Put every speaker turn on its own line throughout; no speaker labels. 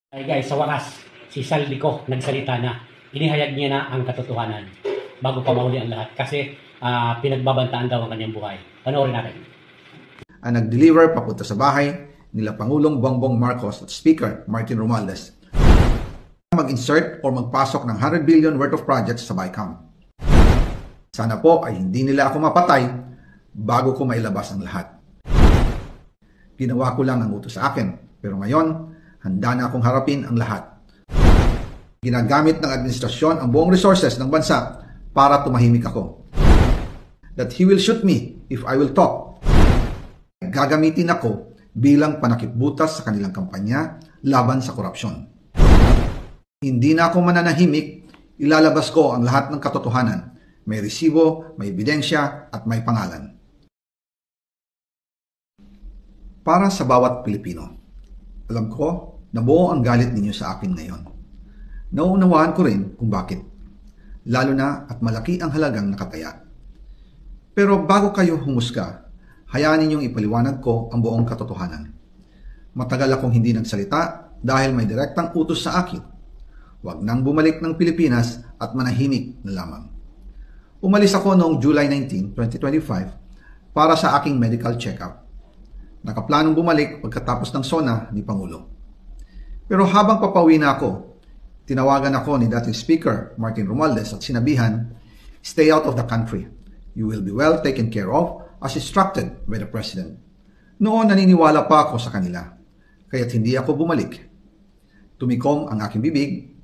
Ay guys, sa wakas, si Saldico nagsalita na. Inihayag niya na ang katotohanan bago pa mahuli ang lahat kasi pinagbabantaan daw ang kanyang buhay. Panoorin natin.
Ang nag-deliver papunta sa bahay nila Pangulong Bongbong Marcos at Speaker Martin Romualdez mag-insert o magpasok ng 100 billion worth of projects sa BICAM. Sana po ay hindi nila ako mapatay bago ko mailabas ang lahat. Ginawa ko lang ang utos sa akin, pero ngayon, handa na akong harapin ang lahat. Ginagamit ng administrasyon ang buong resources ng bansa para tumahimik ako. That he will shoot me if I will talk. Gagamitin ako bilang panakipbutas sa kanilang kampanya laban sa korupsyon. Hindi na ako mananahimik, ilalabas ko ang lahat ng katotohanan. May resibo, may ebidensya, at may pangalan. Para sa bawat Pilipino, alam ko na buo ang galit ninyo sa akin ngayon. Nauunawaan ko rin kung bakit, lalo na at malaki ang halagang nakataya. Pero bago kayo humusga, hayaan ninyong ipaliwanag ko ang buong katotohanan. Matagal akong hindi nagsalita dahil may direktang utos sa akin. Huwag nang bumalik ng Pilipinas at manahimik na lamang. Umalis ako noong July 19, 2025 para sa aking medical check-up. Nakaplanong bumalik pagkatapos ng SONA ni Pangulo. Pero habang papauwi na ako, tinawagan ako ni dating Speaker Martin Romualdez at sinabihan, "Stay out of the country. You will be well taken care of as instructed by the President." Noon naniniwala pa ako sa kanila, kaya't hindi ako bumalik. Tumikom ang aking bibig,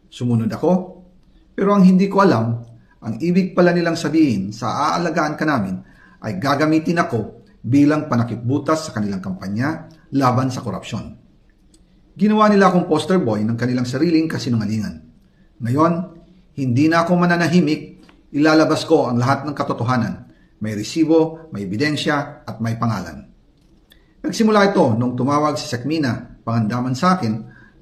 sumunod ako, pero ang hindi ko alam, ang ibig pala nilang sabihin sa aalagaan ka namin ay gagamitin ako bilang panakipbutas sa kanilang kampanya laban sa korupsyon. Ginawa nila akong poster boy ng kanilang sariling kasinungalingan. Ngayon, hindi na ako mananahimik, ilalabas ko ang lahat ng katotohanan. May resibo, may ebidensya, at may pangalan. Nagsimula ito nung tumawag si Sekmina Pangandaman sa akin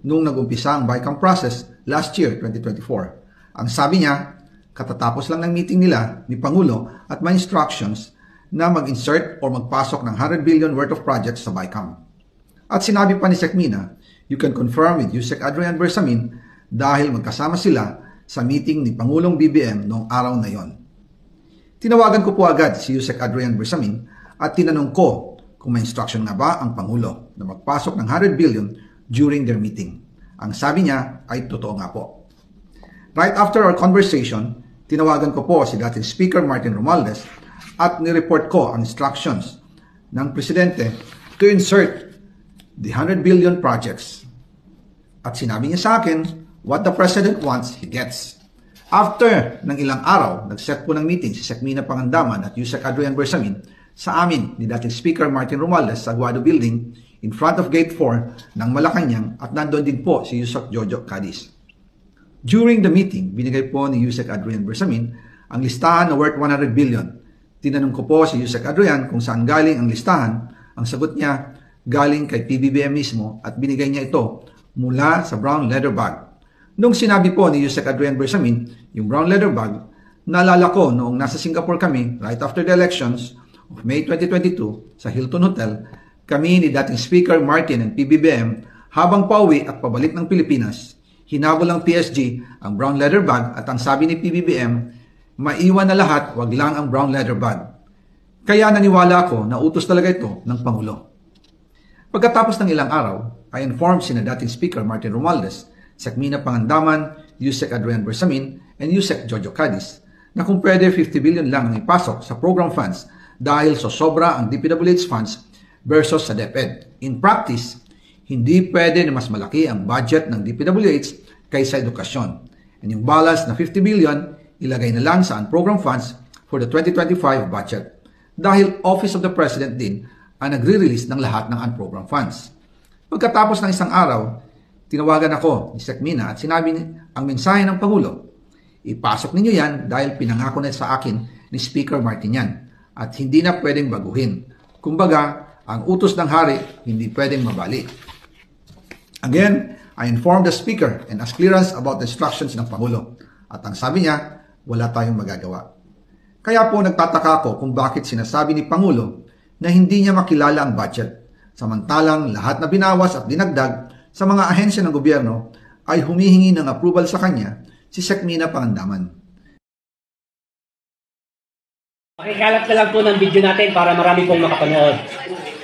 nung nag-umpisa ang BICAM process last year, 2024. Ang sabi niya, katatapos lang ng meeting nila ni Pangulo at may instructions na mag-insert o magpasok ng 100 billion worth of projects sa BICAM. At sinabi pa ni Sekmina, you can confirm with Yusek Adrian Bersamin dahil magkasama sila sa meeting ni Pangulong BBM noong araw na yon. Tinawagan ko po agad si Yusek Adrian Bersamin at tinanong ko kung may instruction nga ba ang Pangulo na magpasok ng 100 billion during their meeting. Ang sabi niya ay totoo nga po. Right after our conversation, tinawagan ko po si dating Speaker Martin Romualdez at nireport ko ang instructions ng Presidente to insert the 100 billion projects. At sinabi niya sa akin, what the President wants, he gets. After ng ilang araw, nag-set po ng meeting si Sekmina Pangandaman at Yusek Adrian Bersamin sa amin ni dating Speaker Martin Romualdez sa Aguado Building in front of Gate 4 ng Malacanang at nandoon din po si Yusek Jojo Cadiz. During the meeting, binigay po ni Yusek Adrian Bersamin ang listahan na worth 100 billion. Tinanong ko po si Yusek Adrian kung saan galing ang listahan. Ang sagot niya, galing kay PBBM mismo at binigay niya ito mula sa brown leather bag. Nung sinabi po ni Yusek Adrian Bersamin yung brown leather bag, naalala ko noong nasa Singapore kami right after the elections of May 2022 sa Hilton Hotel, kami ni dating Speaker Martin and PBBM habang pauwi at pabalik ng Pilipinas, hinabol ng PSG ang brown leather bag at ang sabi ni PBBM, maiwan na lahat, wag lang ang brown leather bag. Kaya naniwala ako na utos talaga ito ng Pangulo. Pagkatapos ng ilang araw, I informed sina dating Speaker Martin Romualdez, Sekmina Pangandaman, Yusek Adrian Bersamin, and Yusek Jojo Cadiz na kung pwede 50 billion lang ang ipasok sa program funds dahil sobra ang DPWH funds versus sa DepEd. In practice, hindi pwede na mas malaki ang budget ng DPWH kaysa edukasyon. And yung balance na 50 billion, ilagay na lang sa program funds for the 2025 budget. Dahil Office of the President din ang nagre-release ng lahat ng unprogrammed funds. Pagkatapos ng isang araw, tinawagan ako ni Sekmina at sinabi ang mensahe ng Pangulo, ipasok ninyo yan dahil pinangako na sa akin ni Speaker Martin yan at hindi na pwedeng baguhin. Kumbaga, ang utos ng hari hindi pwedeng mabali. Again, I informed the Speaker and asked clearance about the instructions ng Pangulo. At ang sabi niya, wala tayong magagawa. Kaya po nagtataka ako kung bakit sinasabi ni Pangulo na hindi niya makilala ang budget, samantalang lahat na binawas at dinagdag sa mga ahensya ng gobyerno ay humihingi ng approval sa kanya si Sekmina Pangandaman.
Pakikalat na lang po ng video natin para marami pong makapanood.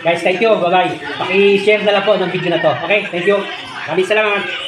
Guys, thank you. Bye-bye. Paki-share na lang po ng video na to. Okay? Thank you. Maraming salamat.